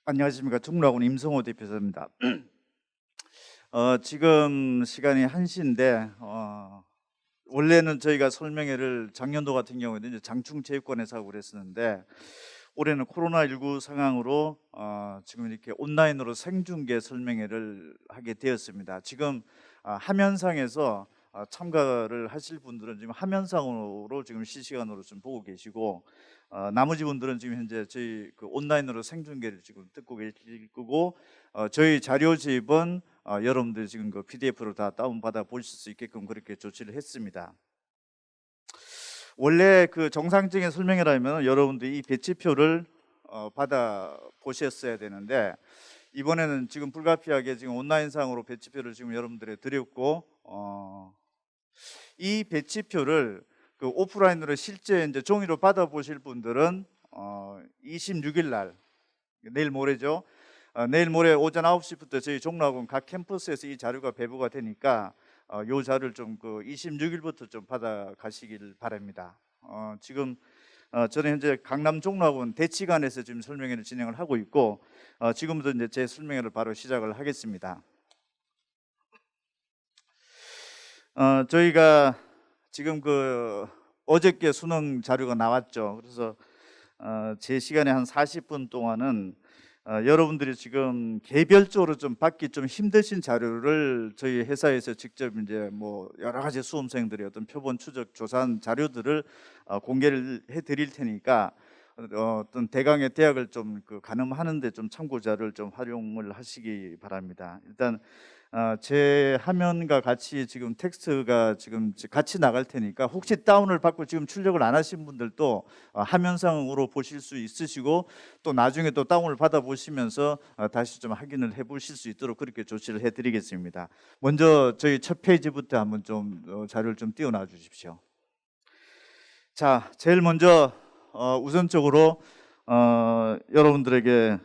안녕하십니까. 충무학원 임성호 대표입니다. 지금 시간이 1시인데 원래는 저희가 설명회를 작년도 같은 경우에는 이제 장충체육관에서 하고 그랬었는데 올해는 코로나19 상황으로 지금 이렇게 온라인으로 생중계 설명회를 하게 되었습니다. 지금 화면상에서 참가를 하실 분들은 지금 화면상으로 지금 실시간으로 좀 보고 계시고 나머지 분들은 지금 현재 저희 그 온라인으로 생중계를 지금 듣고 계실 거고 저희 자료집은 여러분들 지금 그 PDF로 다 다운받아 보실 수 있게끔 그렇게 조치를 했습니다. 원래 그 정상적인 설명회라면 여러분들이 이 배치표를 받아 보셨어야 되는데 이번에는 지금 불가피하게 지금 온라인상으로 배치표를 지금 여러분들에 드렸고 이 배치표를 그 오프라인으로 실제 이제 종이로 받아 보실 분들은 26일 날 내일 모레죠. 내일 모레 오전 9시부터 저희 종로학원 각 캠퍼스에서 이 자료가 배부가 되니까 요 자료를 좀 그 26일부터 좀 받아 가시길 바랍니다. 지금 저는 현재 강남 종로학원 대치관에서 지금 설명회를 진행을 하고 있고 지금부터 이제 제 설명회를 바로 시작을 하겠습니다. 저희가 지금 그 어저께 수능 자료가 나왔죠. 그래서 제 시간에 한 40분 동안은 여러분들이 지금 개별적으로 좀 받기 좀 힘드신 자료를 저희 회사에서 직접 이제 뭐 여러 가지 수험생들이 어떤 표본 추적 조사한 자료들을 공개를 해드릴 테니까 어떤 대강의 대학을 좀 그 가늠하는데 좀 참고 자료를 좀 활용을 하시기 바랍니다. 일단 제 화면과 같이 지금 텍스트가 지금 같이 나갈 테니까 혹시 다운을 받고 지금 출력을 안 하신 분들도 화면상으로 보실 수 있으시고 또 나중에 또 다운을 받아 보시면서 다시 좀 확인을 해 보실 수 있도록 그렇게 조치를 해 드리겠습니다. 먼저 저희 첫 페이지부터 한번 좀 자료를 좀 띄워놔 주십시오. 자, 제일 먼저 우선적으로 여러분들에게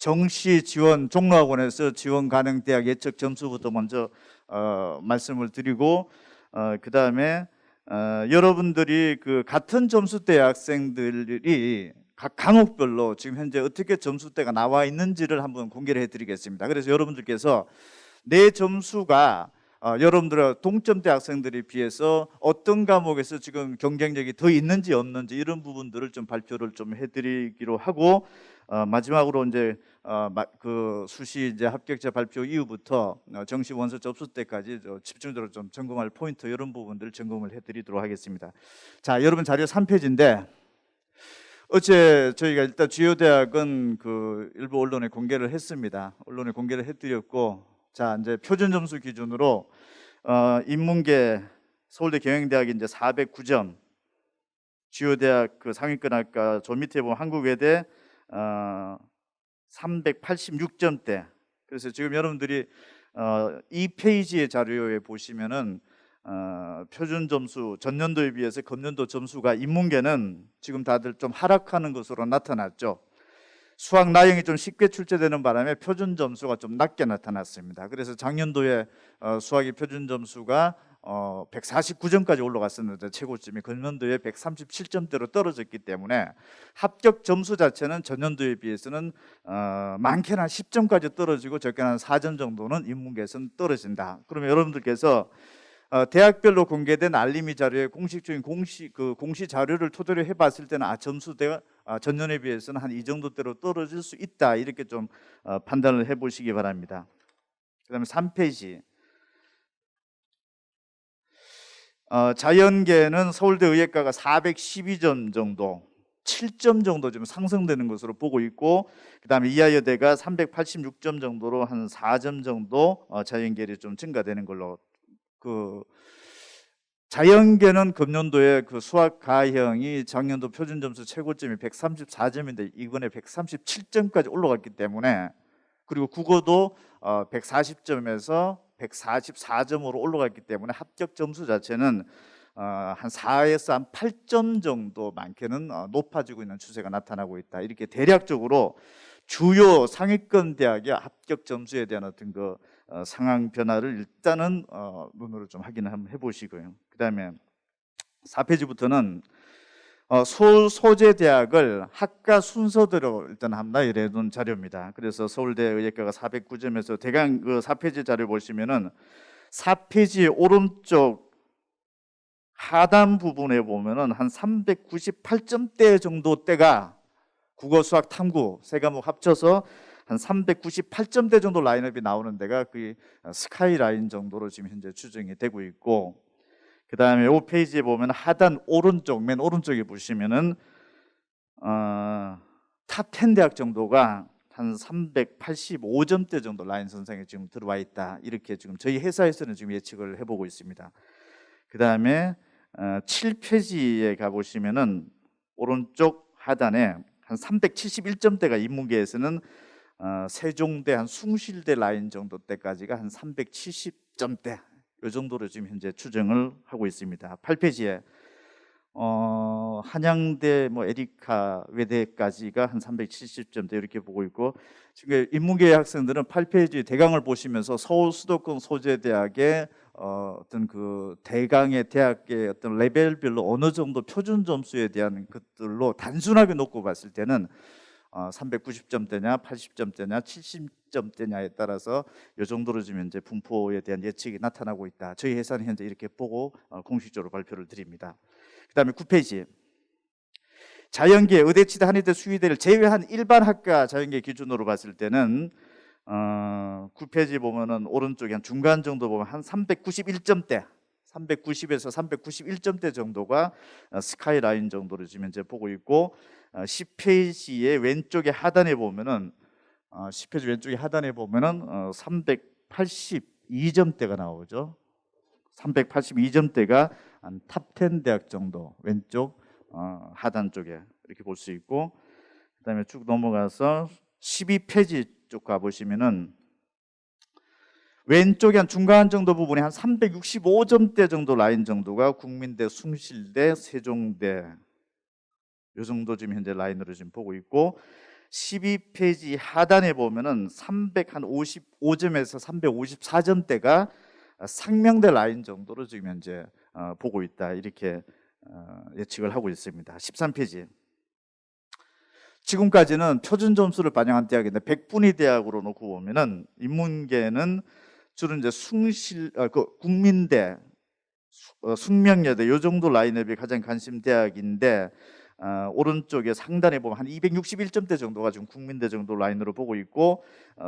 정시 지원 종로학원에서 지원 가능 대학 예측 점수부터 먼저 말씀을 드리고 그 다음에 여러분들이 그 같은 점수대 학생들이 각 과목별로 지금 현재 어떻게 점수대가 나와 있는지를 한번 공개를 해드리겠습니다. 그래서 여러분들께서 내 점수가 여러분들 동점대 학생들에 비해서 어떤 과목에서 지금 경쟁력이 더 있는지 없는지 이런 부분들을 좀 발표를 좀 해드리기로 하고 마지막으로 이제 그 수시 이제 합격자 발표 이후부터 정시 원서 접수 때까지 집중적으로 좀 점검할 포인트 이런 부분들을 점검을 해드리도록 하겠습니다. 자, 여러분 자료 3페이지인데 어제 저희가 일단 주요 대학은 그 일부 언론에 공개를 했습니다. 언론에 공개를 해드렸고. 자, 이제 표준 점수 기준으로 인문계 서울대 경영대학이 이제 409점, 주요 대학 그 상위권 학과 저 밑에 보면 한국외대 386점대. 그래서 지금 여러분들이 이 페이지의 자료에 보시면은 표준 점수 전년도에 비해서 금년도 점수가 인문계는 지금 다들 좀 하락하는 것으로 나타났죠. 수학 나형이 좀 쉽게 출제되는 바람에 표준 점수가 좀 낮게 나타났습니다. 그래서 작년도에 수학의 표준 점수가 149점까지 올라갔었는데 최고점이 금년도에 137점대로 떨어졌기 때문에 합격 점수 자체는 전년도에 비해서는 많게는 한 10점까지 떨어지고 적게는 한 4점 정도는 인문계에서는 떨어진다. 그러면 여러분들께서 대학별로 공개된 알림이 자료에 공식적인 공시 자료를 토대로 해봤을 때는 점수대가 전년에 비해서는 한 이 정도대로 떨어질 수 있다 이렇게 좀 판단을 해보시기 바랍니다. 그다음에 3페이지 자연계는 서울대 의예과가 412점 정도 7점 정도 좀 상승되는 것으로 보고 있고 그다음에 이하여대가 386점 정도로 한 4점 정도 자연계열이 좀 증가되는 걸로 그 자연계는 금년도에 그 수학 가형이 작년도 표준 점수 최고점이 134점인데 이번에 137점까지 올라갔기 때문에 그리고 국어도 140점에서 144점으로 올라갔기 때문에 합격 점수 자체는 한 4에서 한 8점 정도 많게는 높아지고 있는 추세가 나타나고 있다. 이렇게 대략적으로 주요 상위권 대학의 합격 점수에 대한 어떤 그 상황 변화를 일단은 눈으로 좀 확인을 한번 해보시고요. 그 다음에 4페이지부터는 서울 소재대학을 학과 순서대로 일단 합니다. 이래 놓은 자료입니다. 그래서 서울대 의예과가 409점에서 대강 그 4페이지 자료 보시면은 4페이지 오른쪽 하단 부분에 보면은 한 398점대 정도 대가 국어, 수학, 탐구 세 과목 합쳐서 한 398점대 정도 라인업이 나오는 데가 그 스카이라인 정도로 지금 현재 추정이 되고 있고, 그 다음에 이 페이지에 보면 하단 오른쪽, 맨 오른쪽에 보시면은 탑10 대학 정도가 한 385점대 정도 라인 선상에 지금 들어와 있다. 이렇게 지금 저희 회사에서는 지금 예측을 해보고 있습니다. 그 다음에 7페이지에 가보시면은 오른쪽 하단에 한 371점대가 인문계에서는 세종대, 한 숭실대 라인 정도 때까지가 한 370점대 이 정도로 지금 현재 추정을 하고 있습니다. 8페이지에 한양대, 뭐 에리카, 외대까지가 한 370점대 이렇게 보고 있고, 지금 인문계 학생들은 8페이지 대강을 보시면서 서울 수도권 소재대학의 어떤 그 대강의 대학의 어떤 레벨별로 어느 정도 표준 점수에 대한 것들로 단순하게 놓고 봤을 때는 390점대냐, 80점대냐, 70점대냐에 따라서 이 정도로 지금 현재 분포에 대한 예측이 나타나고 있다. 저희 회사는 현재 이렇게 보고 공식적으로 발표를 드립니다. 그 다음에 9페이지 자연계, 의대치대, 한의대, 수의대를 제외한 일반 학과 자연계 기준으로 봤을 때는 9페이지 보면은 오른쪽에 한 중간 정도 보면 한 391점대 390에서 391점대 정도가 스카이라인 정도로 지금 현재 보고 있고, 10페이지의 왼쪽에 하단에 보면은 10페이지 왼쪽에 하단에 보면은 382점대가 나오죠. 382점대가 한 탑10 대학 정도 왼쪽 하단 쪽에 이렇게 볼 수 있고, 그다음에 쭉 넘어가서 12페이지 쪽 가보시면은 왼쪽에 한 중간 정도 부분에 한 365점대 정도 라인 정도가 국민대, 숭실대, 세종대 이 정도 지금 현재 라인으로 지금 보고 있고, 12페이지 하단에 보면은 355점에서 354점대가 상명대 라인 정도로 지금 현재 보고 있다. 이렇게 예측을 하고 있습니다. 13페이지. 지금까지는 표준 점수를 반영한 대학인데 백분위 대학으로 놓고 보면은 인문계는 주로 이제 국민대, 숙명여대 요 정도 라인업이 가장 관심 대학인데, 오른쪽에 상단에 보면 한 261점대 정도가 지금 국민대 정도 라인으로 보고 있고,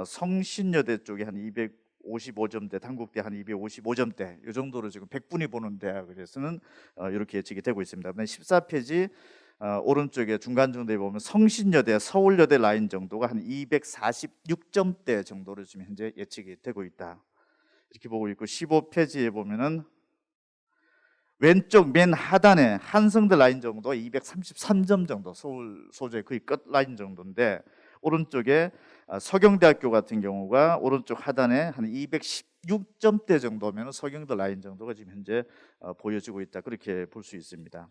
성신여대 쪽에 한 255점대, 단국대 한 255점대 이 정도로 지금 백분위 보는 대학에서는 이렇게 예측이 되고 있습니다. 14페이지 오른쪽에 중간 정도에 보면 성신여대, 서울여대 라인 정도가 한 246점대 정도로 지금 현재 예측이 되고 있다. 이렇게 보고 있고, 15페이지에 보면은 왼쪽 맨 하단에 한성대 라인 정도가 233점 정도, 서울 소재 거의 끝 라인 정도인데, 오른쪽에 서경대학교 같은 경우가 오른쪽 하단에 한 216점대 정도면 서경대 라인 정도가 지금 현재 보여지고 있다. 그렇게 볼 수 있습니다.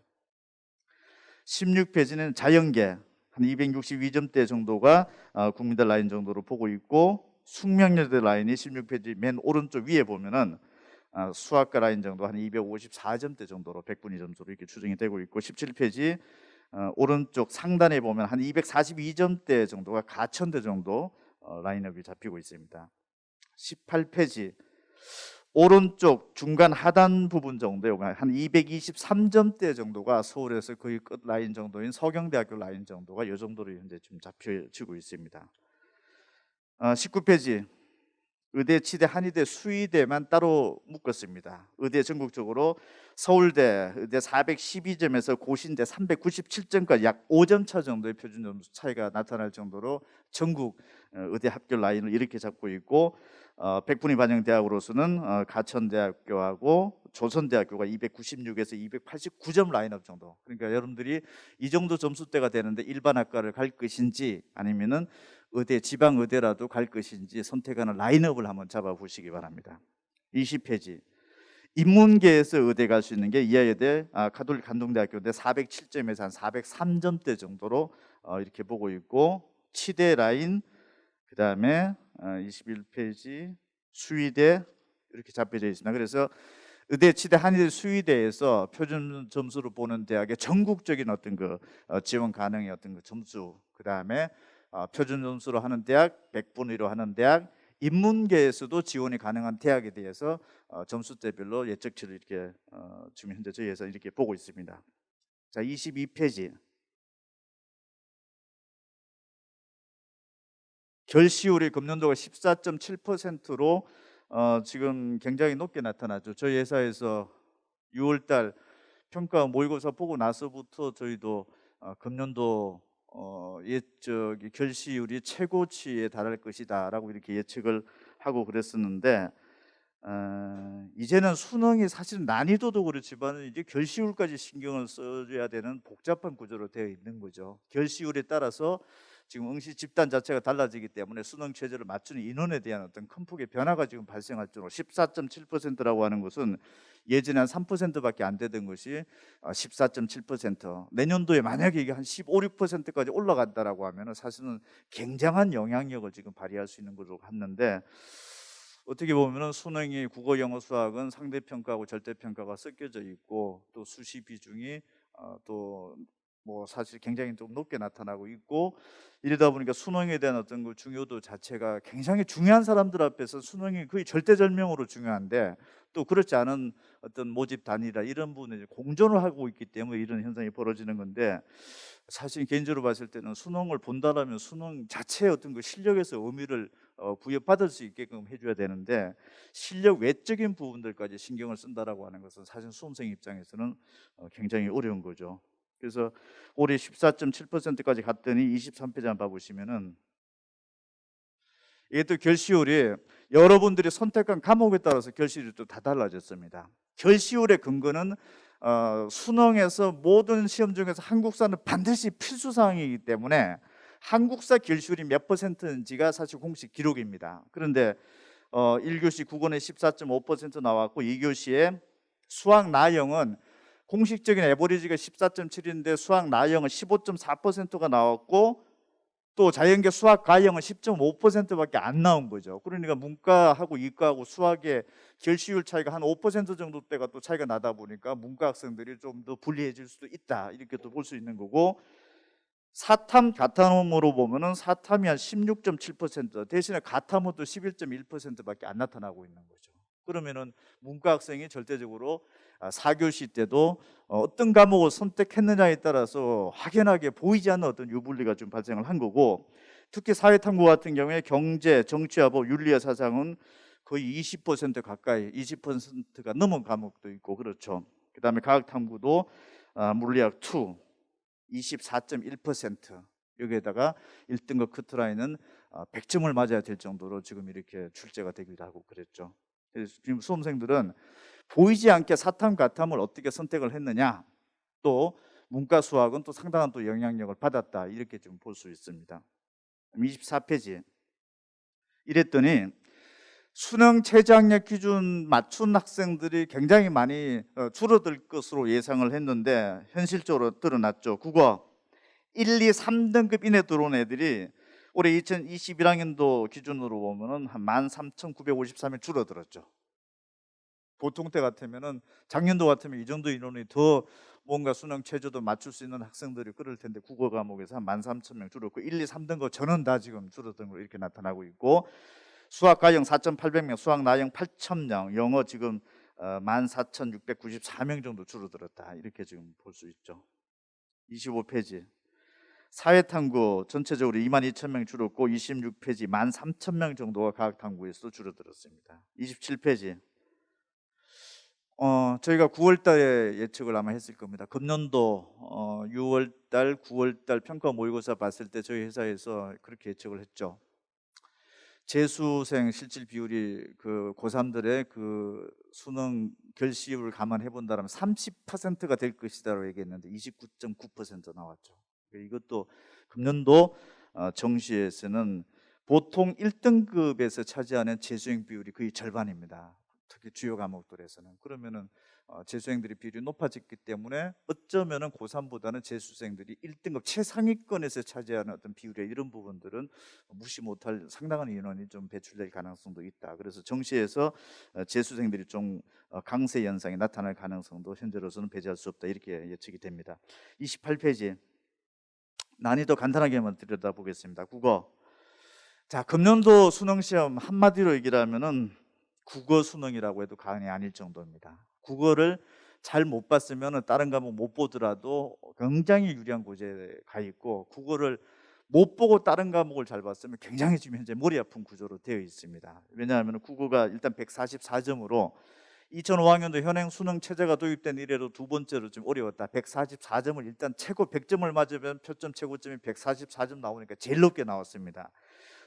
16페이지는 자연계 한 262점대 정도가 국민대 라인 정도로 보고 있고, 숙명여대 라인이 16페이지 맨 오른쪽 위에 보면은 수학과 라인 정도 한 254점대 정도로 백분위 점수로 이렇게 추정이 되고 있고, 17페이지 오른쪽 상단에 보면 한 242점대 정도가 가천대 정도 라인업이 잡히고 있습니다. 18페이지 오른쪽 중간 하단 부분 정도에 한 223점대 정도가 서울에서 거의 끝 라인 정도인 서경대학교 라인 정도가 이 정도로 현재 좀 잡혀지고 있습니다. 19페이지 의대, 치대, 한의대, 수의대만 따로 묶었습니다. 의대 전국적으로 서울대 의대 412점에서 고신대 397점까지 약 5점 차 정도의 표준 점수 차이가 나타날 정도로 전국 의대 합격 라인을 이렇게 잡고 있고, 백분위 반영 대학으로서는 가천대학교하고 조선대학교가 296에서 289점 라인업 정도. 그러니까 여러분들이 이 정도 점수대가 되는데 일반 학과를 갈 것인지 아니면은 의대, 지방 의대라도 갈 것인지 선택하는 라인업을 한번 잡아보시기 바랍니다. 20페이지 인문계에서 의대 갈 수 있는 게 이화여대, 가톨릭 간동대학교인데 407점에서 한 403점대 정도로 이렇게 보고 있고, 치대 라인, 그 다음에 21페이지 수의대 이렇게 잡혀져 있습니다. 그래서 의대, 치대, 한의대, 수의대에서 표준 점수로 보는 대학의 전국적인 어떤 그 지원 가능의 어떤 그 점수, 그 다음에 표준 점수로 하는 대학, 100분위로 하는 대학, 인문계에서도 지원이 가능한 대학에 대해서 점수대별로 예측치를 이렇게 지금 현재 저희에서 이렇게 보고 있습니다. 자, 22페이지. 결시율이 금년도가 14.7%로 지금 굉장히 높게 나타나죠. 저희 회사에서 6월달 평가 모의고사 보고 나서부터 저희도 금년도 저기 결시율이 최고치에 달할 것이다라고 이렇게 예측을 하고 그랬었는데, 이제는 수능이 사실 난이도도 그렇지만 이제 결시율까지 신경을 써줘야 되는 복잡한 구조로 되어 있는 거죠. 결시율에 따라서 지금 응시 집단 자체가 달라지기 때문에 수능 최저를 맞추는 인원에 대한 어떤 큰 폭의 변화가 지금 발생할 정도로 14.7%라고 하는 것은 예전에 한 3%밖에 안 되던 것이 14.7%. 내년도에 만약에 이게 한 15, 16%까지 올라간다라고 하면은 사실은 굉장한 영향력을 지금 발휘할 수 있는 걸로 봤는데, 어떻게 보면은 수능이 국어, 영어, 수학은 상대평가하고 절대평가가 섞여져 있고, 또 수시 비중이 또 뭐 사실 굉장히 좀 높게 나타나고 있고, 이러다 보니까 수능에 대한 어떤 그 중요도 자체가 굉장히 중요한 사람들 앞에서 수능이 거의 절대절명으로 중요한데, 또 그렇지 않은 어떤 모집 단위라 이런 부분에 공존을 하고 있기 때문에 이런 현상이 벌어지는 건데, 사실 개인적으로 봤을 때는 수능을 본다라면 수능 자체의 어떤 그 실력에서 의미를 부여받을 수 있게끔 해줘야 되는데, 실력 외적인 부분들까지 신경을 쓴다라고 하는 것은 사실 수험생 입장에서는 굉장히 어려운 거죠. 그래서 올해 14.7%까지 갔더니 23페이지 한번 봐보시면은, 이게 또 결시율이 여러분들이 선택한 과목에 따라서 결시율이 또 다 달라졌습니다. 결시율의 근거는 수능에서 모든 시험 중에서 한국사는 반드시 필수 사항이기 때문에 한국사 결시율이 몇 %인지가 사실 공식 기록입니다. 그런데 1교시 국어는 14.5% 나왔고, 2교시에 수학 나영은 공식적인 에버리지가 14.7인데 수학 나영은 15.4%가 나왔고, 또 자연계 수학 가형은 10.5%밖에 안 나온 거죠. 그러니까 문과하고 이과하고 수학의 결시율 차이가 한 5% 정도대가 또 차이가 나다 보니까 문과 학생들이 좀 더 불리해질 수도 있다, 이렇게 또 볼 수 있는 거고, 사탐 가탐으로 보면은 사탐이 한 16.7%, 대신에 가탐은 또 11.1%밖에 안 나타나고 있는 거죠. 그러면은 문과 학생이 절대적으로 4교시 때도 어떤 과목을 선택했느냐에 따라서 확연하게 보이지 않는 어떤 유불리가 좀 발생을 한 거고, 특히 사회탐구 같은 경우에 경제, 정치와 법, 윤리와 사상은 거의 20% 가까이, 20%가 넘은 과목도 있고 그렇죠. 그 다음에 과학탐구도 물리학 2 24.1%, 여기에다가 1등급 커트라인은 100점을 맞아야 될 정도로 지금 이렇게 출제가 되기도 하고 그랬죠. 그래서 지금 수험생들은 보이지 않게 사탐, 가탐을 어떻게 선택을 했느냐, 또 문과, 수학은 또 상당한 또 영향력을 받았다, 이렇게 좀 볼 수 있습니다. 24페이지. 이랬더니 수능 최저학력 기준 맞춘 학생들이 굉장히 많이 줄어들 것으로 예상을 했는데 현실적으로 드러났죠. 국어 1, 2, 3등급 이내 들어온 애들이 올해 2021학년도 기준으로 보면은 한 13,953명 줄어들었죠. 보통 때 같으면은, 작년도 같으면 이 정도 인원이 더 뭔가 수능 최저도 맞출 수 있는 학생들이 끌을 텐데 국어 과목에서 한 13,000명 줄었고, 1, 2, 3등급 전원 다 지금 줄어든 걸로 이렇게 나타나고 있고, 수학 가형 4,800명, 수학 나형 8,000명, 영어 지금 14,694명 정도 줄어들었다, 이렇게 지금 볼 수 있죠. 25페이지. 사회탐구 전체적으로 22,000명 줄었고, 26페이지 13,000명 정도가 과학탐구에서 줄어들었습니다. 27페이지. 저희가 9월 달에 예측을 아마 했을 겁니다. 금년도 6월 달, 9월 달 평가 모의고사 봤을 때 저희 회사에서 그렇게 예측을 했죠. 재수생 실질 비율이 그 고3들의 그 수능 결시율을 감안해 본다면 30%가 될 것이다라고 얘기했는데 29.9% 나왔죠. 이것도 금년도 정시에서는 보통 1등급에서 차지하는 재수행 비율이 거의 절반입니다. 특히 주요 과목들에서는. 그러면은 재수생들이 비율이 높아졌기 때문에 어쩌면은 고3보다는 재수생들이 1등급 최상위권에서 차지하는 어떤 비율의 이런 부분들은 무시 못할 상당한 인원이 좀 배출될 가능성도 있다. 그래서 정시에서 재수생들이 좀 강세 현상이 나타날 가능성도 현재로서는 배제할 수 없다, 이렇게 예측이 됩니다. 28페이지 난이도 간단하게만 들여다보겠습니다. 국어. 자, 금년도 수능시험 한마디로 얘기를 하면은 국어 수능이라고 해도 과언이 아닐 정도입니다. 국어를 잘 못 봤으면 다른 과목 못 보더라도 굉장히 유리한 구조에 가 있고, 국어를 못 보고 다른 과목을 잘 봤으면 굉장히 지금 현재 머리 아픈 구조로 되어 있습니다. 왜냐하면 국어가 일단 144점으로 2005학년도 현행 수능 체제가 도입된 이래로 두 번째로 좀 어려웠다. 144점을 일단 최고 100점을 맞으면 표점 최고점이 144점 나오니까 제일 높게 나왔습니다.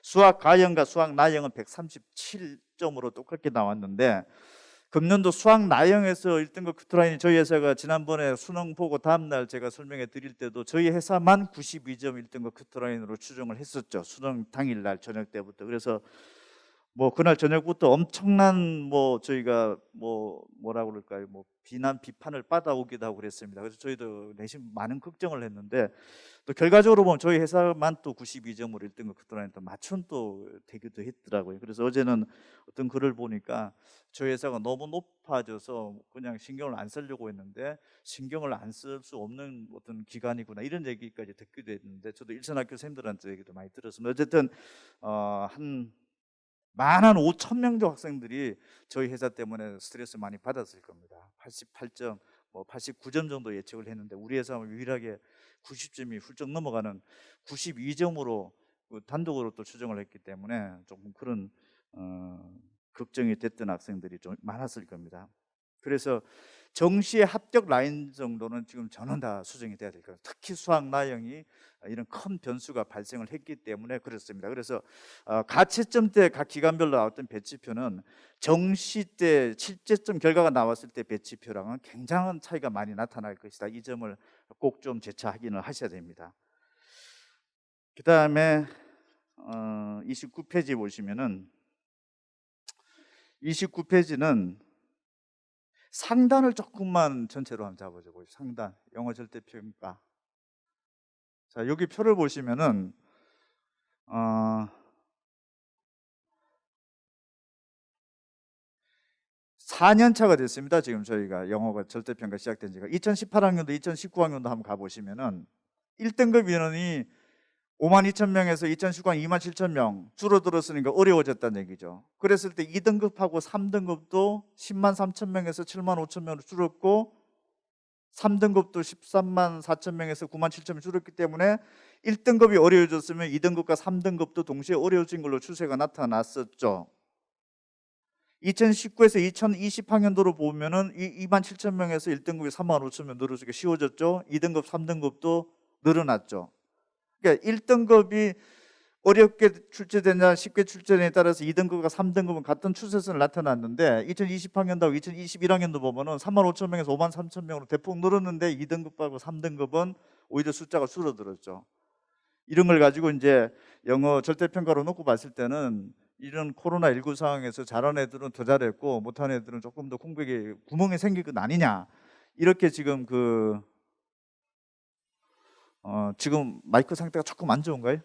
수학 가형과 수학 나형은 137점으로 똑같게 나왔는데, 금년도 수학 나형에서 1등급 커트라인이 저희 회사가 지난번에 수능 보고 다음날 제가 설명해 드릴 때도 저희 회사만 92점 1등급 커트라인으로 추정을 했었죠. 수능 당일날 저녁 때부터. 그래서 뭐 그날 저녁부터 엄청난 저희가 뭐라고 그럴까요? 비난 비판을 받아오기도 하고 그랬습니다. 그래서 저희도 내심 많은 걱정을 했는데, 또 결과적으로 보면 저희 회사만 또 92점으로 1등급 커트라인 또 맞춘 또 되기도 했더라고요. 그래서 어제는 어떤 글을 보니까 저희 회사가 너무 높아져서 그냥 신경을 안 쓰려고 했는데 신경을 안 쓸 수 없는 어떤 기관이구나, 이런 얘기까지 듣기도 했는데, 저도 일선학교 선생님들한테 얘기도 많이 들었습니다. 어쨌든 한 15,000명 정도 학생들이 저희 회사 때문에 스트레스 많이 받았을 겁니다. 88점, 89점 정도 예측을 했는데 우리 회사는 유일하게 90점이 훌쩍 넘어가는 92점으로 단독으로 또 추정을 했기 때문에 조금 그런 걱정이 됐던 학생들이 좀 많았을 겁니다. 그래서 정시의 합격 라인 정도는 지금 저는 다 수정이 돼야 될 거예요. 특히 수학 나형이 이런 큰 변수가 발생을 했기 때문에 그렇습니다. 그래서 가채점 때 각 기간별로 나왔던 배치표는 정시 때 실제점 결과가 나왔을 때 배치표랑은 굉장한 차이가 많이 나타날 것이다. 이 점을 꼭 좀 재차 확인을 하셔야 됩니다. 그 다음에 29페이지 보시면은 29페이지는 상단을 조금만 전체로 한번 잡아보죠. 상단, 영어 절대평가. 자, 여기 표를 보시면은 4년 차가 됐습니다. 지금 저희가 영어가 절대평가 시작된 지가 2018학년도, 2019학년도 한번 가보시면은 1등급 인원이 52,000명에서 2019년 27,000명 줄어들었으니까 어려워졌다는 얘기죠. 그랬을 때 2등급하고 3등급도 10만 3,000명에서 7만 5,000명으로 줄었고, 3등급도 13만 4,000명에서 9만 7,000명 줄었기 때문에 1등급이 어려워졌으면 2등급과 3등급도 동시에 어려워진 걸로 추세가 나타났었죠. 2019에서 2020학년도로 보면은 2만 7,000명에서 1등급이 3만 5,000명 늘어지기 쉬워졌죠. 2등급, 3등급도 늘어났죠. 그러니까 1등급이 어렵게 출제되냐 쉽게 출제되냐에 따라서 2등급과 3등급은 같은 추세선을 나타났는데, 2020학년도하고 2021학년도 보면은 3만 5,000명에서 5만 3,000명으로 대폭 늘었는데 2등급하고 3등급은 오히려 숫자가 줄어들었죠. 이런 걸 가지고 이제 영어 절대평가로 놓고 봤을 때는 이런 코로나19 상황에서 잘한 애들은 더 잘했고 못한 애들은 조금 더 공백에 구멍이 생긴 건 아니냐, 이렇게 지금 지금 마이크 상태가 조금 안 좋은가요?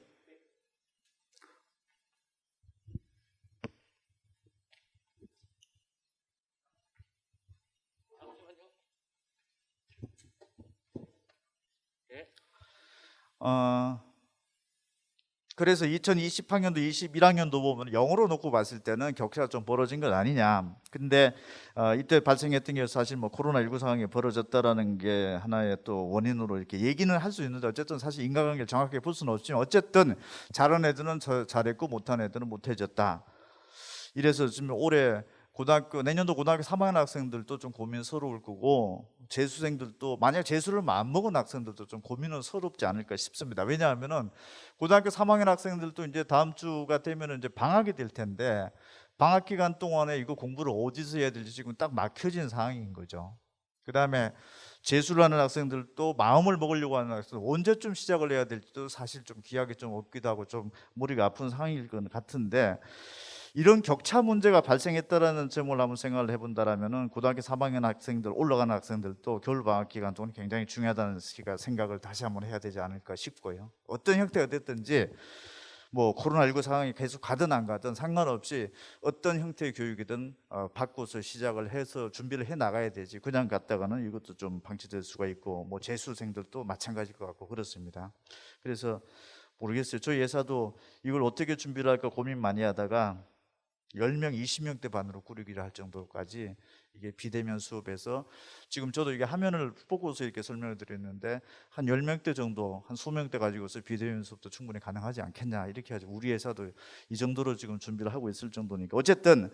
그래서 2020학년도, 21학년도 보면 영어로 놓고 봤을 때는 격차가 좀 벌어진 건 아니냐. 근데 이때 발생했던 게 사실 코로나19 상황이 벌어졌다라는 게 하나의 또 원인으로 이렇게 얘기는 할 수 있는데, 어쨌든 사실 인과관계를 정확하게 볼 수는 없지만 어쨌든 잘한 애들은 잘했고 못한 애들은 못해졌다. 이래서 지금 올해 내년도 고등학교 3학년 학생들도 좀 고민스러울 거고, 재수생들도 만약 재수를 마음 먹은 학생들도 좀 고민은 서럽지 않을까 싶습니다. 왜냐하면은 고등학교 3학년 학생들도 이제 다음 주가 되면은 이제 방학이 될 텐데, 방학 기간 동안에 이거 공부를 어디서 해야 될지 지금 딱 막혀진 상황인 거죠. 그 다음에 재수를 하는 학생들도 마음을 먹으려고 하는 학생들 언제쯤 시작을 해야 될지도 사실 좀 기약이 좀 없기도 하고 좀 머리가 아픈 상황일 것 같은데, 이런 격차 문제가 발생했다라는 점을 한번 생각을 해본다라면은 고등학교 3학년 학생들 올라가는 학생들도 겨울 방학 기간 동안 굉장히 중요하다는 생각을 다시 한번 해야 되지 않을까 싶고요. 어떤 형태가 됐든지 뭐 코로나19 상황이 계속 가든 안 가든 상관없이 어떤 형태의 교육이든 바꿔서 시작을 해서 준비를 해 나가야 되지, 그냥 갔다가는 이것도 좀 방치될 수가 있고, 뭐 재수생들도 마찬가지일 것 같고 그렇습니다. 그래서 모르겠어요. 저희 회사도 이걸 어떻게 준비를 할까 고민 많이 하다가 10명, 20명대 반으로 꾸리기를 할 정도까지 이게 비대면 수업에서, 지금 저도 이게 화면을 보고서 이렇게 설명을 드렸는데 한 10명대 정도, 한 20명대 가지고서 비대면 수업도 충분히 가능하지 않겠냐 이렇게 하죠. 우리 회사도 이 정도로 지금 준비를 하고 있을 정도니까 어쨌든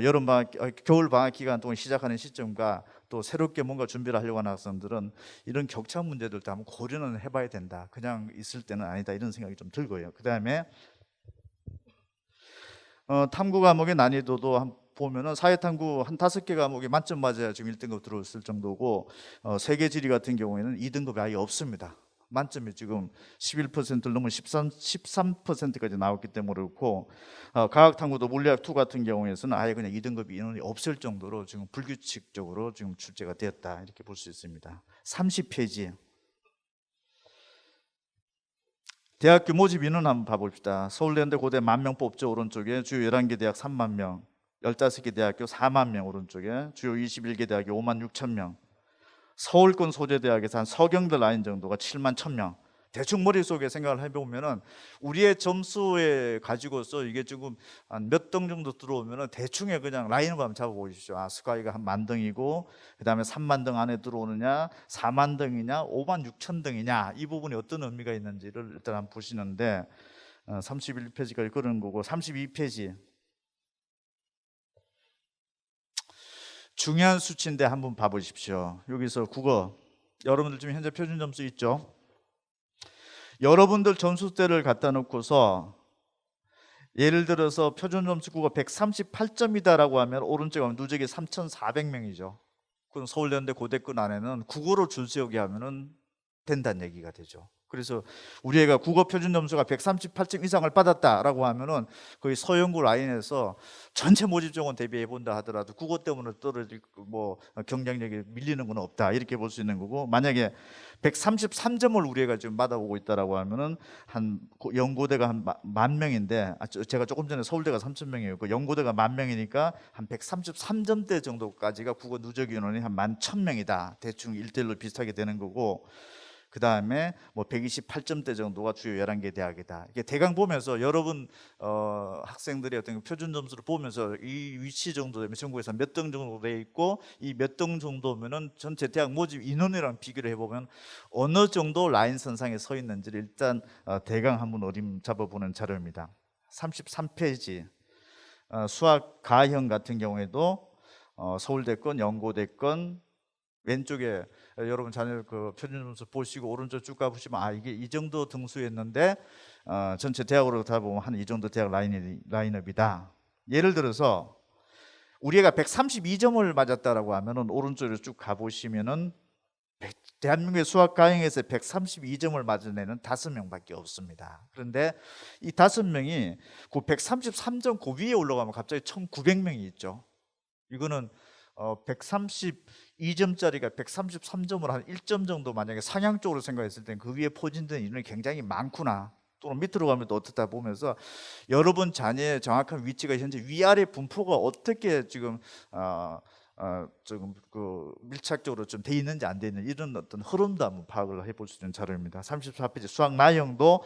여름 방학, 겨울 방학 기간 동안 시작하는 시점과 또 새롭게 뭔가 준비를 하려고 하는 학생들은 이런 격차 문제들도 한번 고려는 해봐야 된다. 그냥 있을 때는 아니다 이런 생각이 좀 들고요. 그 다음에 탐구 과목의 난이도도 보면은 사회탐구 한 5개 과목이 만점 맞아야 지금 1등급 들어왔을 정도고, 세계지리 같은 경우에는 2등급이 아예 없습니다. 만점이 지금 11%를 넘은 13%까지 나왔기 때문에 그렇고, 과학탐구도 물리학2 같은 경우에는 아예 그냥 2등급 인원이 없을 정도로 지금 불규칙적으로 지금 출제가 되었다 이렇게 볼 수 있습니다. 30페이지. 대학교 모집 인원 한번 봐봅시다. 서울대인대 고대 10,000명 뽑죠. 오른쪽에 주요 11개 대학 3만 명, 15개 대학교 4만 명 오른쪽에, 주요 21개 대학교 56,000명, 서울권 소재대학에서 한 서경대 라인 정도가 71,000명. 대충 머릿속에 생각을 해보면은 우리의 점수에 가지고서 이게 지금 한 몇 등 정도 들어오면은 대충에 그냥 라인을 한번 잡아보십시오. 스카이가 한 10,000등이고 그 다음에 30,000등 안에 들어오느냐, 40,000등이냐, 56,000등이냐, 이 부분이 어떤 의미가 있는지를 일단 한번 보시는데, 31페이지까지 그런 거고, 32페이지 중요한 수치인데 한번 봐보십시오. 여기서 국어, 여러분들 지금 현재 표준 점수 있죠? 여러분들 점수대를 갖다 놓고서 예를 들어서 표준 점수 국어 138점이다라고 하면 오른쪽에 하면 누적이 3,400명이죠. 그럼 서울대인대 고대권 안에는 국어로 줄 세우게 하면은 된다는 얘기가 되죠. 그래서 우리 애가 국어 표준 점수가 138점 이상을 받았다라고 하면은 거의 서영구 라인에서 전체 모집 정원 대비해 본다 하더라도 국어 때문에 떨어질 뭐 경쟁력이 밀리는 건 없다 이렇게 볼 수 있는 거고, 만약에 133점을 우리 애가 지금 받아오고 있다라고 하면은 한 연고대가 한 10,000명인데, 제가 조금 전에 서울대가 3,000명이었고 연고대가 10,000명이니까 한 133점대 정도까지가 국어 누적 인원이 한 10,000명이다. 대충 1대1로 비슷하게 되는 거고, 그 다음에 뭐 128점대 정도가 주요 11개 대학이다. 이게 대강 보면서 여러분 학생들의 어떤 표준 점수를 보면서 이 위치 정도 되면 전국에서 몇 등 정도 돼 있고, 이 몇 등 정도면은 전체 대학 모집 인원이랑 비교를 해보면 어느 정도 라인 선상에 서 있는지를 일단 대강 한번 어림 잡아보는 자료입니다. 33페이지 수학 가형 같은 경우에도 서울대권, 연고대권, 왼쪽에 여러분 자녀 그 표준 점수 보시고 오른쪽 쭉 가보시면 이게 이 정도 등수였는데 전체 대학으로 다 보면 한 이 정도 대학 라인업이다. 예를 들어서 우리 애가 132점을 맞았다라고 하면은 오른쪽으로 쭉 가보시면은 대한민국의 수학 가형에서 132점을 맞은 애는 5명밖에 없습니다. 그런데 이 5명이 그 133점 그 위에 올라가면 갑자기 1,900명이 있죠. 이거는 132점짜리가 133점을 한 1점 정도 만약에 상향적으로 생각했을 때 그 위에 포진된 인원이 굉장히 많구나, 또는 밑으로 가면 또 어떻다 보면서 여러분 자녀의 정확한 위치가 현재 위아래 분포가 어떻게 지금 조금 그 밀착적으로 좀 돼 있는지 안 돼 있는 이런 어떤 흐름도 한번 파악을 해볼 수 있는 자료입니다. 34페이지 수학 나형도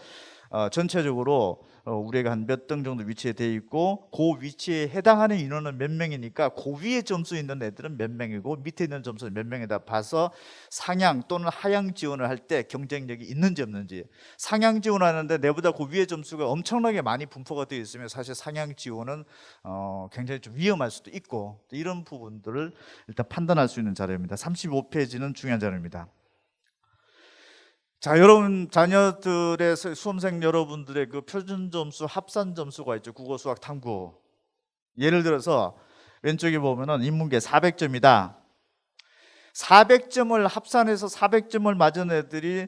전체적으로 우리가 한 몇 등 정도 위치에 돼 있고, 그 위치에 해당하는 인원은 몇 명이니까 그 위에 점수 있는 애들은 몇 명이고 밑에 있는 점수는 몇 명이다 봐서 상향 또는 하향 지원을 할 때 경쟁력이 있는지 없는지, 상향 지원하는데 내보다 그 위에 점수가 엄청나게 많이 분포가 되어 있으면 사실 상향 지원은 굉장히 좀 위험할 수도 있고, 이런 부분들을 일단 판단할 수 있는 자료입니다. 35페이지는 중요한 자료입니다. 자, 여러분 자녀들의 수험생 여러분들의 그 표준 점수 합산 점수가 있죠. 국어, 수학, 탐구. 예를 들어서 왼쪽에 보면은 인문계 400점이다. 400점을 합산해서 400점을 맞은 애들이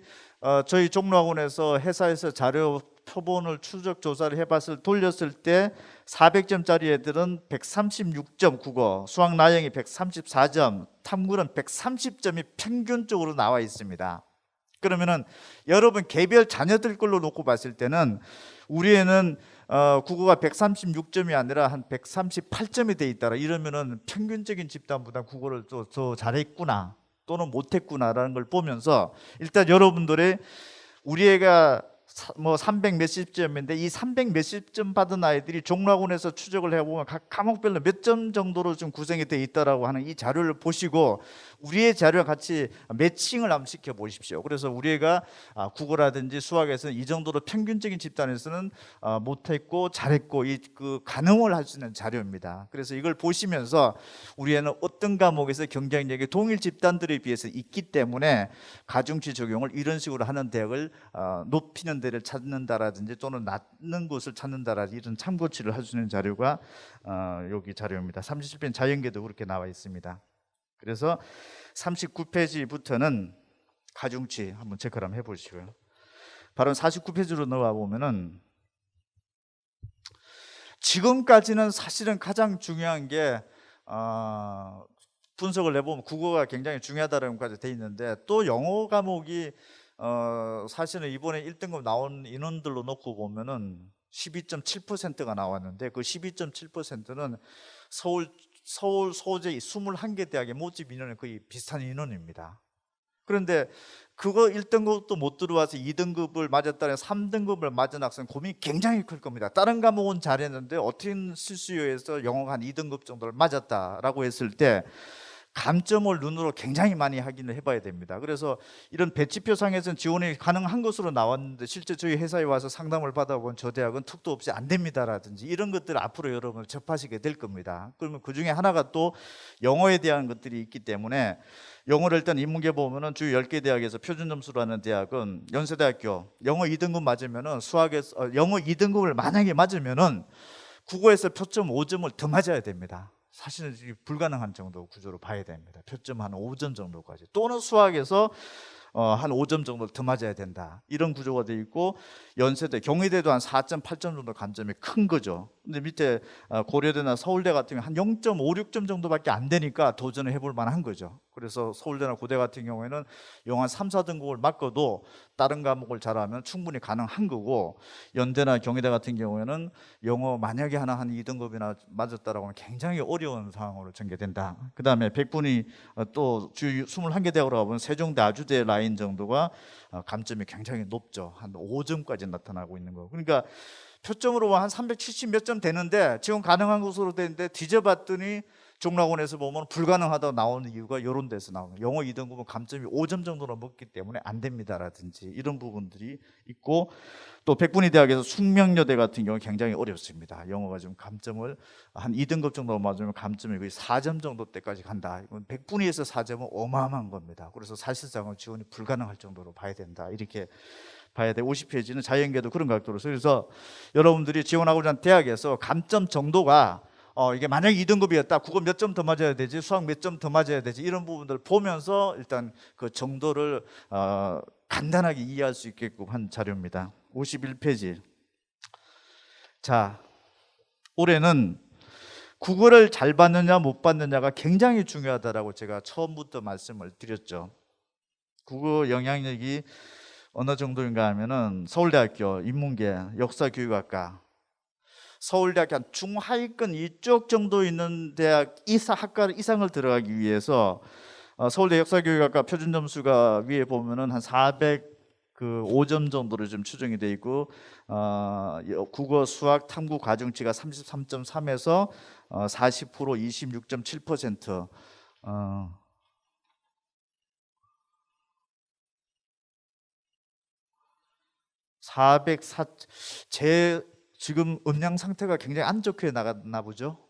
저희 종로학원에서 회사에서 자료 표본을 추적 조사를 해봤을 돌렸을 때 400점짜리 애들은 136점 국어, 수학 나영이 134점, 탐구는 130점이 평균적으로 나와 있습니다. 그러면은 여러분 개별 자녀들 걸로 놓고 봤을 때는 우리 애는 국어가 136점이 아니라 한 138점이 돼 있다라 이러면은 평균적인 집단보다 국어를 더 잘했구나 또는 못했구나라는 걸 보면서 일단 여러분들의 우리 애가 뭐 300 몇십 점인데 이 300 몇십 점 받은 아이들이 종로학원에서 추적을 해보면 각 과목별로 몇 점 정도로 좀 구성이 돼 있다라고 하는 이 자료를 보시고 우리의 자료와 같이 매칭을 한번 시켜 보십시오. 그래서 우리 애가 국어라든지 수학에서는 이 정도로 평균적인 집단에서는 못했고 잘했고 그 가늠을 할 수 있는 자료입니다. 그래서 이걸 보시면서 우리 애는 어떤 과목에서 경쟁력이 동일 집단들에 비해서 있기 때문에 가중치 적용을 이런 식으로 하는 대학을 높이는 데를 찾는다라든지 또는 낮는 곳을 찾는다라든지 이런 참고치를 할 수 있는 자료가 여기 자료입니다. 37편 자연계도 그렇게 나와 있습니다. 그래서 39페이지부터는 가중치 한번 체크를 한번 해보시고요. 바로 49페이지로 넘어가 보면은 지금까지는 사실은 가장 중요한 게 분석을 해보면 국어가 굉장히 중요하다는 것까지 돼 있는데 또 영어 과목이 사실은 이번에 1등급 나온 인원들로 놓고 보면은 12.7%가 나왔는데 그 12.7%는 서울 소재 21개 대학의 모집 인원이 거의 비슷한 인원입니다. 그런데 그거 1등급도 못 들어와서 2등급을 맞았다는 3등급을 맞은 학생 고민이 굉장히 클 겁니다. 다른 과목은 잘했는데 어떻게 실수요에서 영어가 한 2등급 정도를 맞았다라고 했을 때 감점을 눈으로 굉장히 많이 확인을 해봐야 됩니다. 그래서 이런 배치표상에서는 지원이 가능한 것으로 나왔는데 실제 저희 회사에 와서 상담을 받아본 저 대학은 툭도 없이 안 됩니다라든지 이런 것들을 앞으로 여러분 접하시게 될 겁니다. 그러면 그 중에 하나가 또 영어에 대한 것들이 있기 때문에 영어를 일단 인문계 보면은 주요 10개 대학에서 표준 점수로 하는 대학은 연세대학교 영어 2등급 맞으면은 수학에서 영어 2등급을 만약에 맞으면은 국어에서 표점 5점을 더 맞아야 됩니다. 사실은 불가능한 정도 구조로 봐야 됩니다. 표점 한 5점 정도까지. 또는 수학에서 한 5점 정도 더 맞아야 된다. 이런 구조가 되어 있고 연세대, 경희대도 한 4.8점 정도 감점이 큰 거죠. 근데 밑에 고려대나 서울대 같은 경우 한 0.56점 정도밖에 안 되니까 도전을 해볼 만한 거죠. 그래서 서울대나 고대 같은 경우에는 영어 한 3, 4등급을 맞고도 다른 과목을 잘하면 충분히 가능한 거고 연대나 경희대 같은 경우에는 영어 만약에 하나 한 2등급이나 맞았다라고 하면 굉장히 어려운 상황으로 전개된다. 그 다음에 백분위 또 주요 21개 대학으로 가보면 세종대, 아주대 라인 정도가 감점이 굉장히 높죠. 한 5점까지 나타나고 있는 거. 그러니까 표점으로 한 370 몇 점 되는데 지금 가능한 것으로 되는데 뒤져봤더니 종락원에서 보면 불가능하다고 나오는 이유가 이런 데서 나오는 영어 2등급은 감점이 5점 정도로 먹기 때문에 안 됩니다라든지 이런 부분들이 있고 또 백분위 대학에서 숙명여대 같은 경우 굉장히 어렵습니다. 영어가 좀 감점을 한 2등급 정도 맞으면 감점이 거의 4점 정도 때까지 간다. 이건 백분위에서 4점은 어마어마한 겁니다. 그래서 사실상은 지원이 불가능할 정도로 봐야 된다. 이렇게 봐야 돼. 50페이지는 자연계도 그런 각도로. 그래서 여러분들이 지원하고자 하는 대학에서 감점 정도가 이게 만약에 2등급이었다. 국어 몇 점 더 맞아야 되지? 수학 몇 점 더 맞아야 되지? 이런 부분들을 보면서 일단 그 정도를 간단하게 이해할 수 있게끔 한 자료입니다. 51페이지. 자, 올해는 국어를 잘 받느냐 못 받느냐가 굉장히 중요하다라고 제가 처음부터 말씀을 드렸죠. 국어 영향력이 어느 정도인가 하면은 서울대학교 인문계 역사교육학과 서울대학교 한 중하위권 이쪽 정도 있는 대학 학과 이상을 들어가기 위해서 서울대 역사교육학과 표준 점수가 위에 보면은 한 405점 정도로 좀 추정이 돼 있고 국어, 수학, 탐구 과중치가 33.3에서 40% 26.7% 404 제 지금 음량 상태가 굉장히 안 좋게 나갔나 보죠.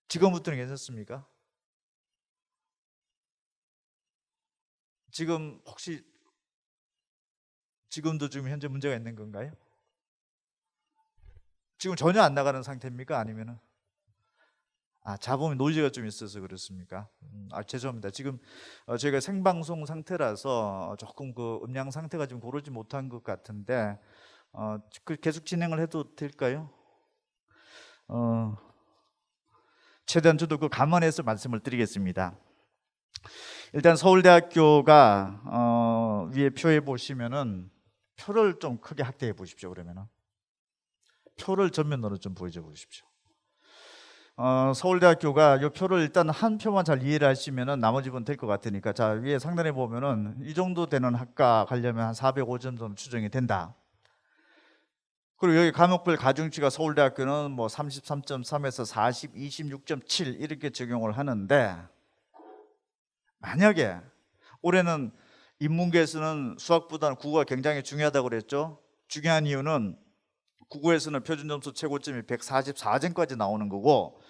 지금부터는 괜찮습니까? 지금 혹시 지금도 지금 현재 문제가 있는 건가요? 지금 전혀 안 나가는 상태입니까? 아니면은 잡음이 노이즈가 좀 있어서 그렇습니까? 죄송합니다. 지금 저희가 생방송 상태라서 조금 그 음량 상태가 좀 고르지 못한 것 같은데 계속 진행을 해도 될까요? 최대한 저도 그 감안해서 말씀을 드리겠습니다. 일단 서울대학교가 위에 표에 보시면은 표를 좀 크게 확대해 보십시오. 그러면은 표를 전면으로 좀 보여줘 보십시오. 서울대학교가 이 표를 일단 한 표만 잘 이해를 하시면은 나머지 분 될 것 같으니까, 자, 위에 상단에 보면은 이 정도 되는 학과 가려면 한 405점 정도 추정이 된다. 그리고 여기 과목별 가중치가 서울대학교는 뭐 33.3에서 40, 26.7 이렇게 적용을 하는데, 만약에 올해는 인문계에서는 수학보다는 국어가 굉장히 중요하다고 그랬죠. 중요한 이유는 국어에서는 표준점수 최고점이 144점까지 나오는 거고,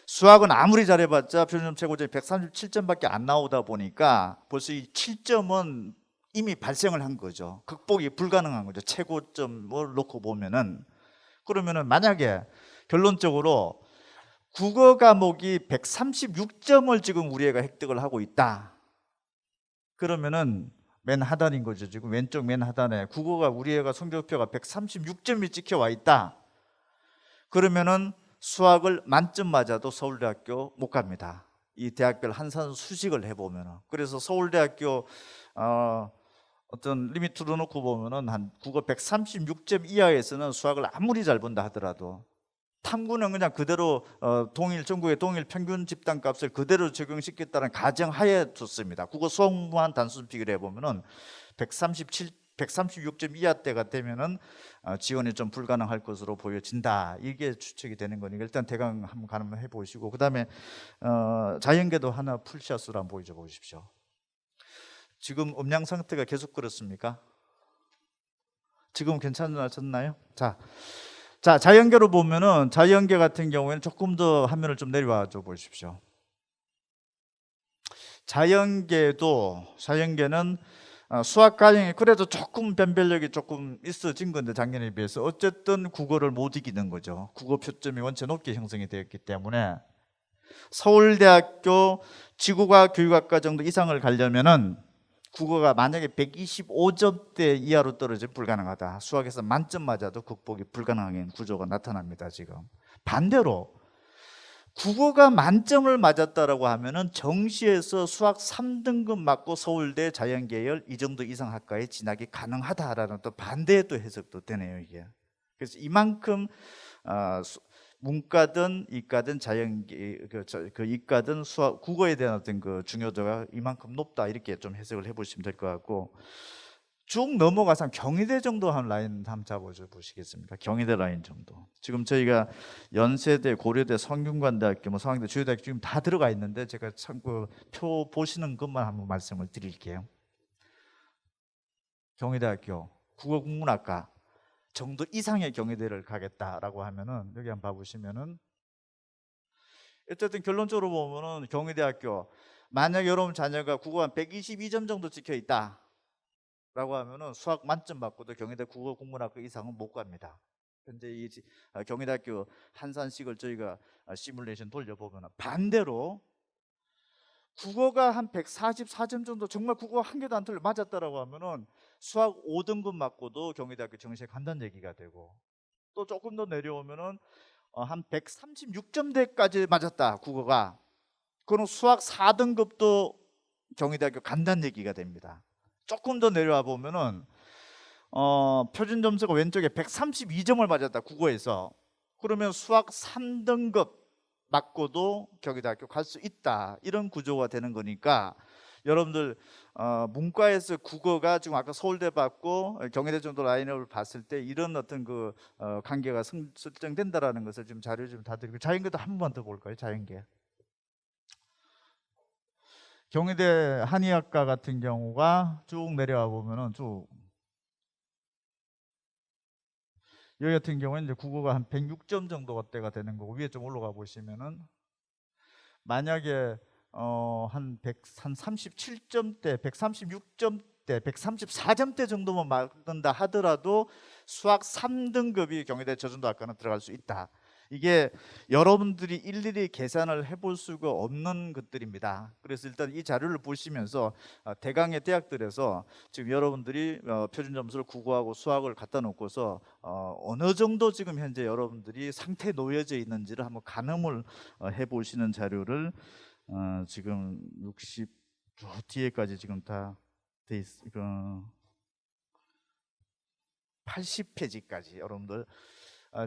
수학은 아무리 잘해봤자 표준점 최고점이 137점밖에 안 나오다 보니까 벌써 이 7점은 이미 발생을 한 거죠. 극복이 불가능한 거죠. 최고점을 놓고 보면은. 그러면은 만약에 결론적으로 국어 과목이 136점을 지금 우리 애가 획득을 하고 있다. 그러면은 맨 하단인 거죠. 지금 왼쪽 맨 하단에 국어가 우리 애가 성적표가 136점이 찍혀와 있다. 그러면은 수학을 만점 맞아도 서울대학교 못 갑니다. 이 대학별 한산 수식을 해보면은. 그래서 서울대학교 어떤 리미트로 놓고 보면은 한 국어 136점 이하에서는 수학을 아무리 잘 본다 하더라도, 탐구는 그냥 그대로 전국의 동일 평균 집단값을 그대로 적용시켰다는 가정하에 뒀습니다. 국어 수학만 단순 비교를 해보면은 136점 이하대가 되면은 지원이 좀 불가능할 것으로 보여진다. 이게 추측이 되는 거니까 일단 대강 한번 가늠해 보시고, 그 다음에 자연계도 하나 풀샷으로 한번 보여줘 보십시오. 지금 음량 상태가 계속 그렇습니까? 지금 괜찮아졌나요? 자, 자연계로 보면은 자연계 같은 경우에는 조금 더 화면을 좀 내려와 줘 보십시오. 자연계는 수학 과정이 그래도 조금 변별력이 조금 있어진 건데, 작년에 비해서 어쨌든 국어를 못 이기는 거죠. 국어 표점이 원체 높게 형성이 되었기 때문에 서울대학교 지구과학 교육학과 정도 이상을 가려면은 국어가 만약에 125점대 이하로 떨어지면 불가능하다. 수학에서 만점 맞아도 극복이 불가능한 구조가 나타납니다. 지금 반대로 국어가 만점을 맞았다라고 하면은 정시에서 수학 3등급 맞고 서울대 자연계열 이 정도 이상 학과에 진학이 가능하다라는 또 반대의 또 해석도 되네요, 이게. 그래서 이만큼 문과든 이과든 자연계 그 이과든 수학 국어에 대한 어떤 그 중요도가 이만큼 높다, 이렇게 좀 해석을 해보시면 될 것 같고, 쭉 넘어가서 경희대 정도 한 라인 한번 잡아줘 보시겠습니까? 경희대 라인 정도. 지금 저희가 연세대, 고려대, 성균관대학교, 뭐 서강대, 주요대학교 지금 다 들어가 있는데, 제가 참고 표 보시는 것만 한번 말씀을 드릴게요. 경희대학교 국어국문학과 정도 이상의 경희대를 가겠다라고 하면은 여기 한번 봐보시면은, 어쨌든 결론적으로 보면은 경희대학교 만약 여러분 자녀가 국어 한 122점 정도 찍혀 있다 라고 하면은 수학 만점 받고도 경희대 국어국문학과 이상은 못 갑니다. 현재 이 경희대학교 한산식을 저희가 시뮬레이션 돌려보면, 반대로 국어가 한 144점 정도, 정말 국어 한 개도 안 틀려 맞았다라고 하면은 수학 5등급 맞고도 경희대학교 정시에 간다는 얘기가 되고, 또 조금 더 내려오면은 한 136점대까지 맞았다 국어가, 그럼 수학 4등급도 경희대학교 간다는 얘기가 됩니다. 조금 더 내려와 보면은 표준 점수가 왼쪽에 132점을 맞았다 국어에서, 그러면 수학 3등급 맞고도 경희대학교 갈 수 있다, 이런 구조가 되는 거니까 여러분들 문과에서 국어가 지금 아까 서울대 받고 경희대 정도 라인업을 봤을 때 이런 어떤 그 관계가 설정된다라는 것을 좀 자료 좀 다 드리고, 자연계도 한 번 더 볼까요? 자연계 경희대 한의학과 같은 경우가 쭉 내려와 보면은 쭉 여기 같은 경우는 이제 국어가 한 106점 정도가 때가 되는 거고, 위에 좀 올라가 보시면은 만약에 한 37점대, 136점대, 134점대 정도만 맞는다 하더라도 수학 3등급이 경희대 저준도학과는 들어갈 수 있다. 이게 여러분들이 일일이 계산을 해볼 수가 없는 것들입니다. 그래서 일단 이 자료를 보시면서 대강의 대학들에서 지금 여러분들이 표준 점수를 국어하고 수학을 갖다 놓고서 어느 정도 지금 현재 여러분들이 상태에 놓여져 있는지를 한번 가늠을 해보시는 자료를 지금 60 뒤에까지 지금 다 돼 있, 80페이지까지 여러분들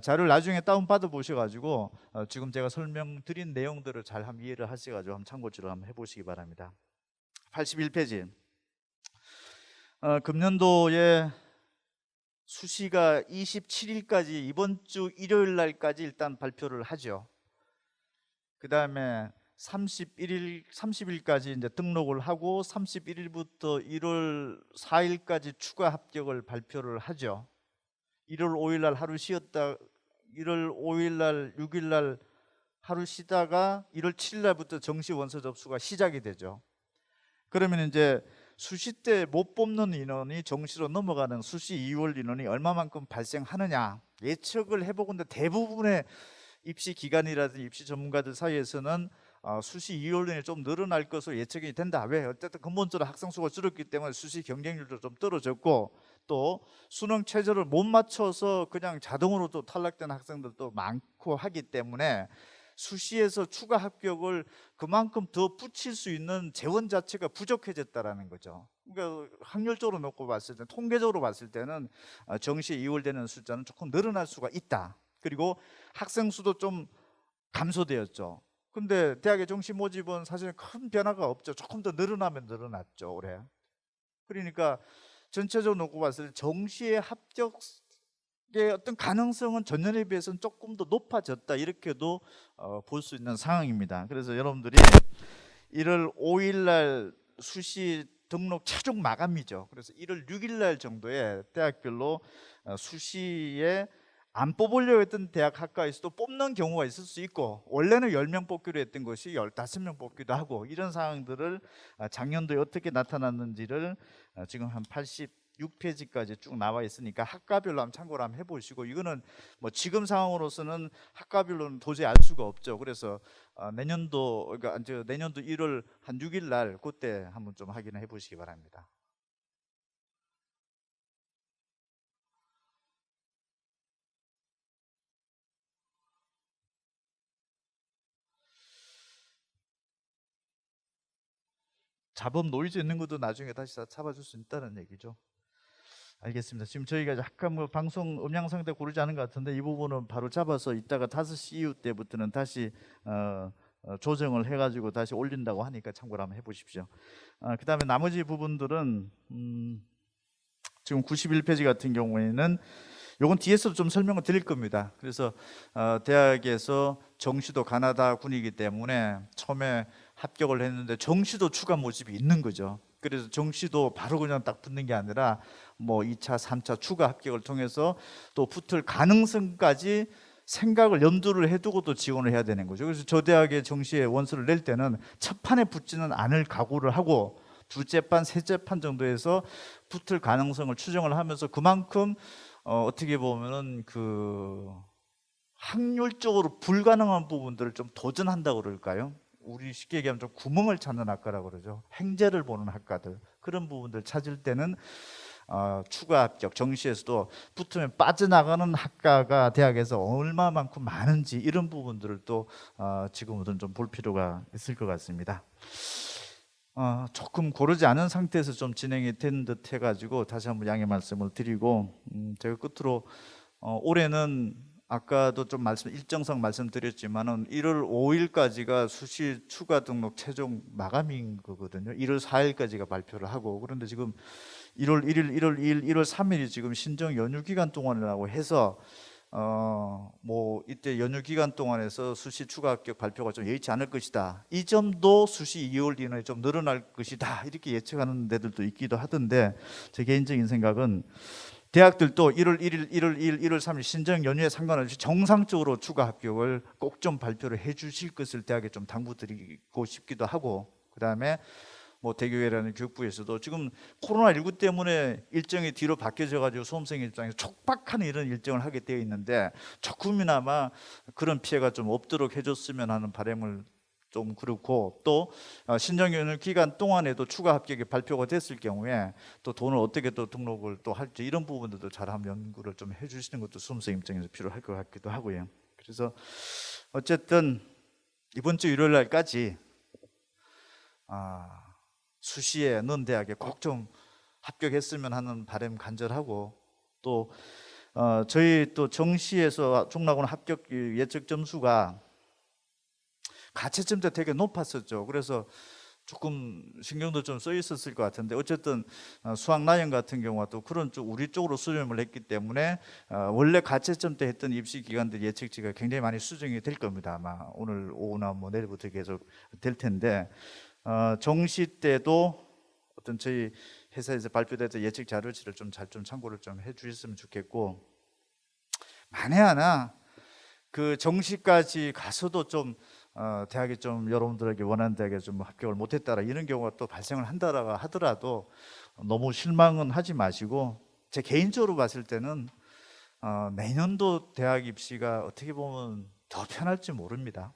자료를 나중에 다운받아 보셔가지고 지금 제가 설명드린 내용들을 잘 한번 이해를 하셔가지고 한번 참고치를 한번 해보시기 바랍니다. 81페이지. 금년도에 수시가 27일까지 이번 주 일요일 날까지 일단 발표를 하죠. 그 다음에 30일까지 이제 등록을 하고 31일부터 1월 4일까지 추가 합격을 발표를 하죠. 1월 5일 날 하루 쉬었다 1월 5일 날 6일 날 하루 쉬다가 1월 7일 날부터 정시 원서 접수가 시작이 되죠. 그러면 이제 수시 때 못 뽑는 인원이 정시로 넘어가는 수시 2월 인원이 얼마만큼 발생하느냐 예측을 해보건데 대부분의 입시 기관이라든지 입시 전문가들 사이에서는 수시 2월 인원이 좀 늘어날 것으로 예측이 된다. 왜? 어쨌든 근본적으로 학생 수가 줄었기 때문에 수시 경쟁률도 좀 떨어졌고 또 수능 최저를 못 맞춰서 그냥 자동으로 또 탈락된 학생들도 많고 하기 때문에 수시에서 추가 합격을 그만큼 더 붙일 수 있는 재원 자체가 부족해졌다라는 거죠. 그러니까 확률적으로 놓고 봤을 때 통계적으로 봤을 때는 정시에 이월되는 숫자는 조금 늘어날 수가 있다. 그리고 학생 수도 좀 감소되었죠. 근데 대학의 정시 모집은 사실 큰 변화가 없죠. 조금 더 늘어나면 늘어났죠 올해. 그러니까 전체적으로 놓고 봤을 때 정시의 합격의 어떤 가능성은 전년에 비해서는 조금 더 높아졌다 이렇게도 볼 수 있는 상황입니다. 그래서 여러분들이 1월 5일 날 수시 등록 최종 마감이죠. 그래서 1월 6일 날 정도에 대학별로 수시에 안 뽑으려고 했던 대학 학과에서도 뽑는 경우가 있을 수 있고 원래는 10명 뽑기로 했던 것이 15명 뽑기도 하고 이런 상황들을 작년도에 어떻게 나타났는지를 지금 한 86페이지까지 쭉 나와 있으니까 학과별로 한번 참고를 한번 해보시고 이거는 뭐 지금 상황으로서는 학과별로는 도저히 알 수가 없죠. 그래서 내년도 그러니까 내년도 1월 한 6일 날 그때 한번 좀 확인해 보시기 바랍니다. 자범 노이즈 있는 것도 나중에 다시 다 잡아줄 수 있다는 얘기죠. 알겠습니다. 지금 저희가 약간 뭐 방송 음향 상태 고르지 않은 것 같은데 이 부분은 바로 잡아서 이따가 5시 이후 때부터는 다시 조정을 해가지고 다시 올린다고 하니까 참고를 한번 해보십시오. 그 다음에 나머지 부분들은 지금 91페이지 같은 경우에는 요건 뒤에서도 좀 설명을 드릴 겁니다. 그래서 대학에서 정시도 가나다 군이기 때문에 처음에 합격을 했는데 정시도 추가 모집이 있는 거죠. 그래서 정시도 바로 그냥 딱 붙는 게 아니라 뭐 2차, 3차 추가 합격을 통해서 또 붙을 가능성까지 생각을 염두를 해두고 또 지원을 해야 되는 거죠. 그래서 저 대학의 정시에 원서를 낼 때는 첫 판에 붙지는 않을 각오를 하고 둘째 판, 셋째 판 정도에서 붙을 가능성을 추정을 하면서 그만큼 어떻게 보면은 그 확률적으로 불가능한 부분들을 좀 도전한다고 그럴까요? 우리 쉽게 얘기하면 좀 구멍을 찾는 학과라고 그러죠. 행제를 보는 학과들 그런 부분들 찾을 때는 추가 합격 정시에서도 붙으면 빠져나가는 학과가 대학에서 얼마만큼 많은지 이런 부분들을 또 지금부터는 좀 볼 필요가 있을 것 같습니다. 조금 고르지 않은 상태에서 좀 진행이 된 듯 해가지고 다시 한번 양해 말씀을 드리고 제가 끝으로 올해는 아까도 좀 일정상 말씀드렸지만은 1월 5일까지가 수시 추가 등록 최종 마감인 거거든요. 1월 4일까지가 발표를 하고 그런데 지금 1월 1일, 1월 2일, 1월 3일이 지금 신정 연휴 기간 동안이라고 해서 뭐 이때 연휴 기간 동안에서 수시 추가 합격 발표가 좀 여의치 않을 것이다. 이 점도 수시 2월 인원이 좀 늘어날 것이다. 이렇게 예측하는 데들도 있기도 하던데 제 개인적인 생각은 대학들도 1월 1일, 1월 2일, 1월 3일 신정 연휴에 상관없이 정상적으로 추가 합격을 꼭 좀 발표를 해 주실 것을 대학에 좀 당부드리고 싶기도 하고 그다음에 뭐 대교회라는 교육부에서도 지금 코로나19 때문에 일정이 뒤로 바뀌어져 가지고 수험생 입장에서 촉박한 이런 일정을 하게 되어 있는데 조금이나마 그런 피해가 좀 없도록 해줬으면 하는 바람을 좀 그렇고, 또 신정연휴 기간 동안에도 추가 합격이 발표가 됐을 경우에 또 돈을 어떻게 또 등록을 또 할지 이런 부분들도 잘 한번 연구를 좀 해주시는 것도 수험생 입장에서 필요할 것 같기도 하고요. 그래서 어쨌든 이번 주 일요일 날까지 수시에 넣은 대학에 꼭 좀 합격했으면 하는 바람 간절하고, 또 저희 또 정시에서 종락원 합격 예측 점수가 가채점 때 되게 높았었죠. 그래서 조금 신경도 좀 써 있었을 것 같은데, 어쨌든 수학 나영 같은 경우가 또 그런 쪽 우리 쪽으로 수렴을 했기 때문에 원래 가채점 때 했던 입시 기관들 예측치가 굉장히 많이 수정이 될 겁니다. 아마 오늘 오후나 뭐 내일부터 계속 될 텐데, 정시 때도 어떤 저희 회사에서 발표됐던 예측 자료치를 좀 잘 좀 참고를 좀 해주셨으면 좋겠고, 만에 하나 그 정시까지 가서도 좀 대학이 좀 여러분들에게 원하는 대학에 좀 합격을 못했다라 이런 경우가 또 발생을 한다라 하더라도 너무 실망은 하지 마시고, 제 개인적으로 봤을 때는 내년도 대학 입시가 어떻게 보면 더 편할지 모릅니다.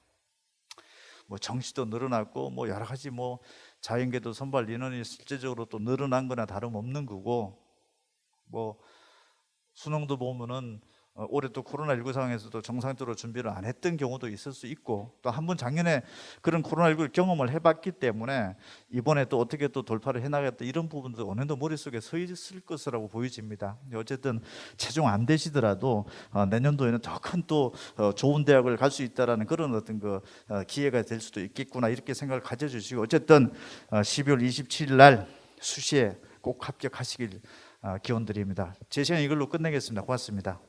뭐 정시도 늘어났고 뭐 여러 가지 뭐 자연계도 선발 인원이 실제적으로 또 늘어난 거나 다름없는 거고, 뭐 수능도 보면은 올해 또 코로나19 상황에서도 정상적으로 준비를 안 했던 경우도 있을 수 있고, 또 한 번 작년에 그런 코로나19를 경험을 해봤기 때문에 이번에 또 어떻게 또 돌파를 해나가겠다 이런 부분도 어느 정도 머릿속에 서 있을 것이라고 보여집니다. 어쨌든 최종 안 되시더라도 내년도에는 더 큰 또 좋은 대학을 갈 수 있다라는 그런 어떤 그 기회가 될 수도 있겠구나 이렇게 생각을 가져주시고, 어쨌든 12월 27일 날 수시에 꼭 합격하시길 기원드립니다. 제 시간 이걸로 끝내겠습니다. 고맙습니다.